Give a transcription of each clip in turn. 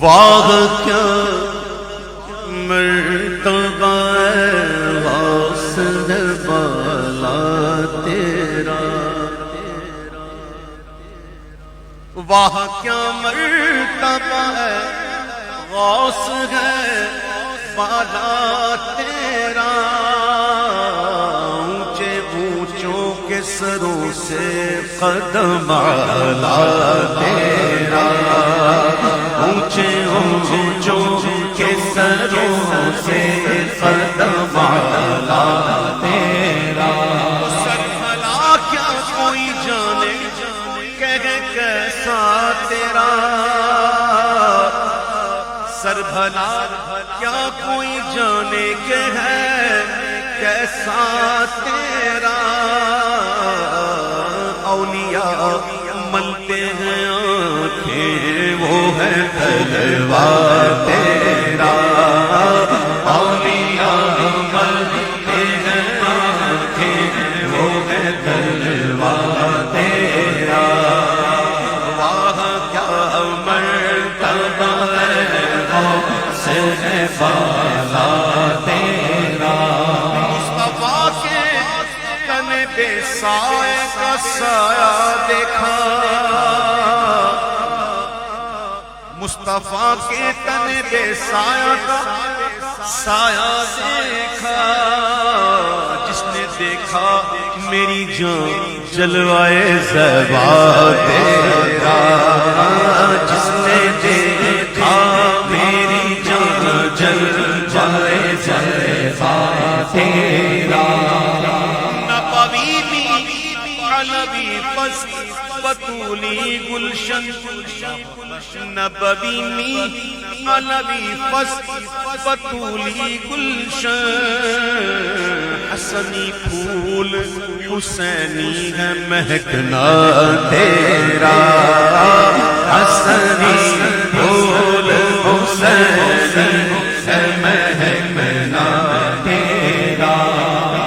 واہ کیا مرتبہ غوث بالا تیرا، واہ کیا مرتبہ غوث ہے بالا تیرا، اونچے اونچوں کے سروں سے قدم اعلیٰ تیرا، اونچے اونچوں کے سروں سے قدم اعلیٰ تیرا، سر بھلا کیا کوئی جانے کہ کیسا تیرا، سر بھلا کیا کوئی جانے کہ ہے کیسا تیرا، اولیاء ملتے ہیں آنکھیں وہ ہے جلوہ تیرا، اولیاء ملتے ہیں آنکھیں وہ ہے جلوہ تیرا، واہ کیا مرتبہ غوث ہے بالا تیرا، مصطفیٰ کے تن پہ سائے کا سایہ دیکھا، مصطفیٰ کے تن پہ سایہ کا سایہ دیکھا، جس نے دیکھا میری جان جلوائے زیبا تیرا، جس نے دیکھا میری جان جلوائے زیبا تیرا، نبوی علوی فض بطولی گلشن، نبوی می علوی فض بطولی گلشن، حسنی پھول حسینی ہے مہکنا تیرا، حسنی پھول حسینی ہے مہکنا تیرا،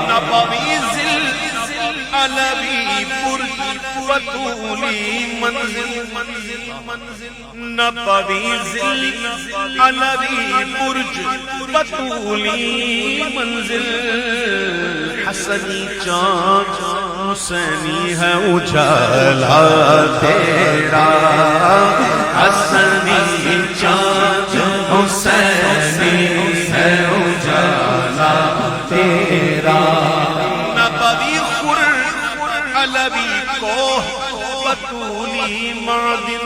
نبوی ذل علوی بطولی منزل، نبوی ذل علوی برج بطولی منزل، حسنی چاند حسینی ہے اجالا تیرا، حسنی چاند حسینی ہے اجالا تیرا، نبوی خر علوی بطولی معدن،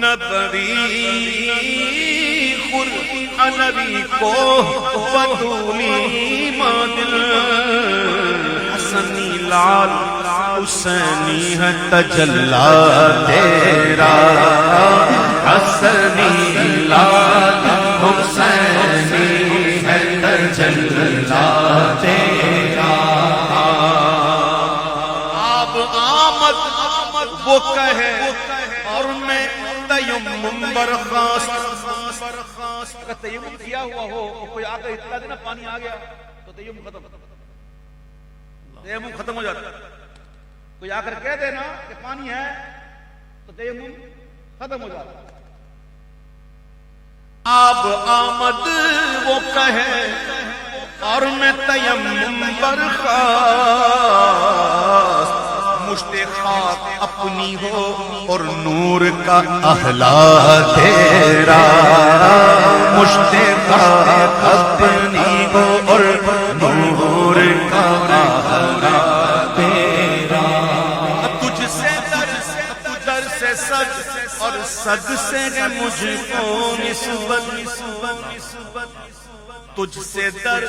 نبوی خر علوی کو بطولی معدن، حسنی لال حسینی ہے تجلا تیرا، حسنی لال حسینی ہے تجلا تیرا، وہ کہے اور میں تیمم برخاست، اگر تیمم کیا ہوا ہو اور کوئی آ کر اطلاع دینا پانی آ گیا تو تیمم ختم ہو جاتا، کوئی آ کر کہہ دینا کہ پانی ہے تو تیمم ختم ہو جاتا، آب آمد وہ کہے اور میں تیمم برخاست، مشت خاک اپنی ہو اور نور کا احلا تیرا، مشت خاک اپنی ہو اور نور کا احلا تیرا، تجھ سے در سے سج اور سج سے ہے مجھ کو نسبت، تجھ سے در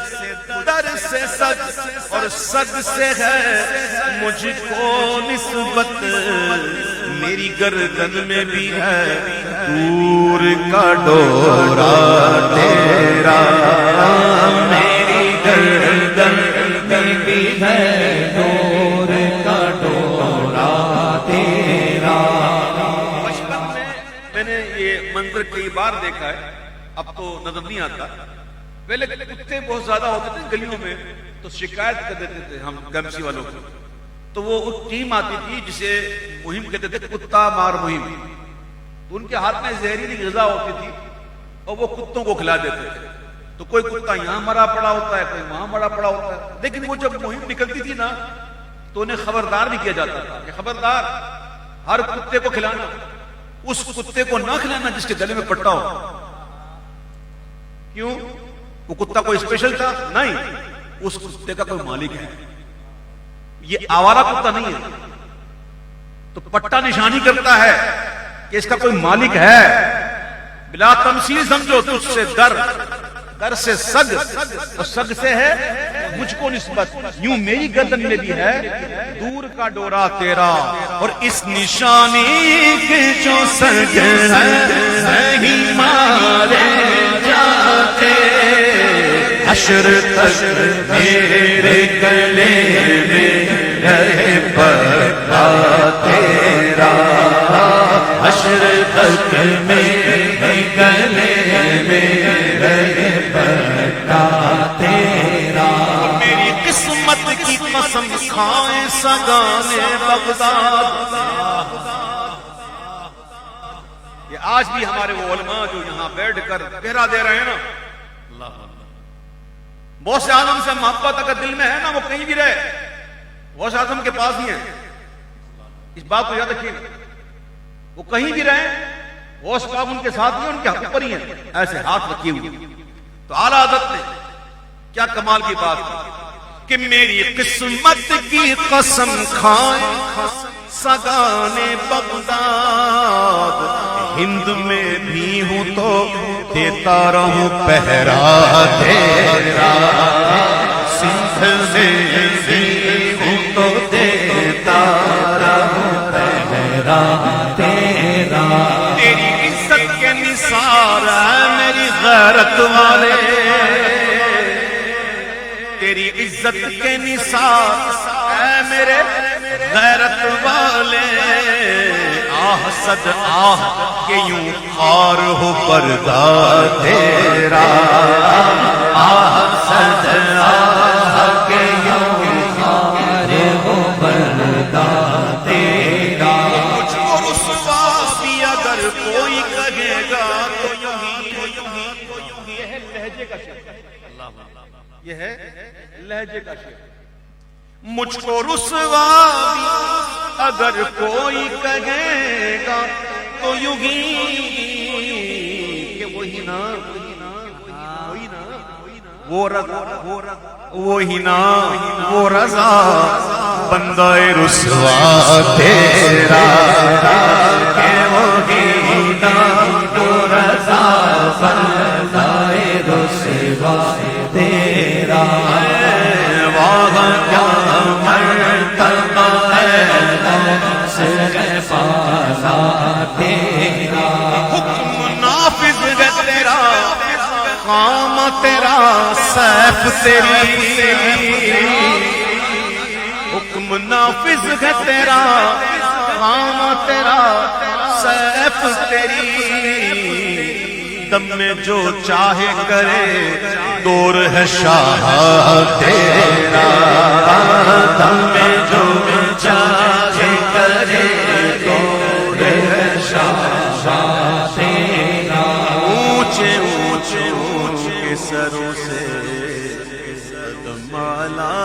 سے سج اور سج سے ہے مجھ کو نسبت، میری گردن میں بھی ہے دور کا ڈورا تیرا، میری گردن میں بھی ہے دور کا ڈورا تیرا، بچپن میں نے یہ منظر کئی بار دیکھا ہے، اب تو نظر نہیں آتا، پہلے کتے بہت زیادہ ہوتے تھے گلیوں میں تو شکایت کر دیتے تھے ہم گمسی والوں کو، تو وہ ٹیم آتی تھی جسے مہم کہتے تھے کتا مار مہم، تو ان کے ہاتھ میں زہریلی غذا ہوتی تھی اور وہ کتوں کو کھلا دیتے تھے. تو کوئی کتا یہاں مرا پڑا ہوتا ہے, کوئی وہاں مرا پڑا ہوتا ہے, لیکن وہ جب مہم نکلتی تھی نا تو انہیں خبردار بھی کیا جاتا تھا کہ خبردار, ہر کتے کو کھلانا, اس کتے کو نہ کھلانا جس کے گلے میں پٹا ہو. کیوں؟ وہ کتا کوئی اسپیشل تھا؟ نہیں, اس کتے کا کوئی مالک ہے, یہ آوارہ کتا نہیں ہے. تو پٹا نشانی کرتا ہے کہ اس کا کوئی مالک ہے. بلا تمثیل سمجھو, تجھ سے در سے سگ, اور سگ سے ہے مجھ کو نسبت, یوں میری گردن میں بھی ہے دور کا ڈورا تیرا, اور اس نشانی کے جو سگ ہے نہیں مارے جاتے, حشر تک میرے گلے میں رہے پٹا تیرا, حشر تک میرے گلے میں رہے پٹا تیرا. میری قسمت کی قسم کھائے سگانے بغداد. یہ آج بھی ہمارے وہ علماء جو یہاں بیٹھ کر پہرا دے رہے ہیں نا, غوث اعظم سے محبت اگر دل میں ہے نا, وہ کہیں بھی رہے غوث اعظم کے پاس ہی ہیں. اس بات کو یاد رکھیے, وہ کہیں بھی رہے غوث پاک ان کے ساتھ ہی, ان کے حق پر ہی ہیں, ایسے ہاتھ رکھیے ہوئے. تو اعلیٰ حضرت نے کیا کمال کی بات کہ میری قسمت کی قسم کھائے سگانے بغداد, ہند میں بھی ہوں تو دیتا رہوں پہرا تیرا, سندھ میں بھی ہوں تو دیتا رہوں پہرا تیرا. تیری عزت کے نثار ہے میری غیرت والے, تیری عزت کے نثار ہے میرے غیرت والے, آہ صد آہ کہ یوں خار ہو پردہ تیرا, آہ صد آہ کہ یوں خار ہو پردہ تیرا. مجھ کو رسوا بھی اگر کوئی کہے گا تو یوں ہی. یہ ہے لہجے کا شعر, یہ ہے لہجے کا شعر. مجھ کو رسوا بھی اگر کوئی کہے گا تو یوں ہی کہ وہی نا وہ وہی نا وہ رضا بندہ رسوا تیرا, کہ وہی نا وہ رضا بندہ رسوا تیرا. واہ کیا مرتبہ ہے پالا تیرا, حکم نافذ ہے تیرا, کام تیرا سیف تیری, حکم نافذ ہے تیرا, کام تیرا سیف تیری. دم میں جو چاہے کرے دور ہے شاہ تیرا, دم میں جو چاہے کرے دور ہے شاہ تیرا. اونچے اونچے اونچے سروں سے مالا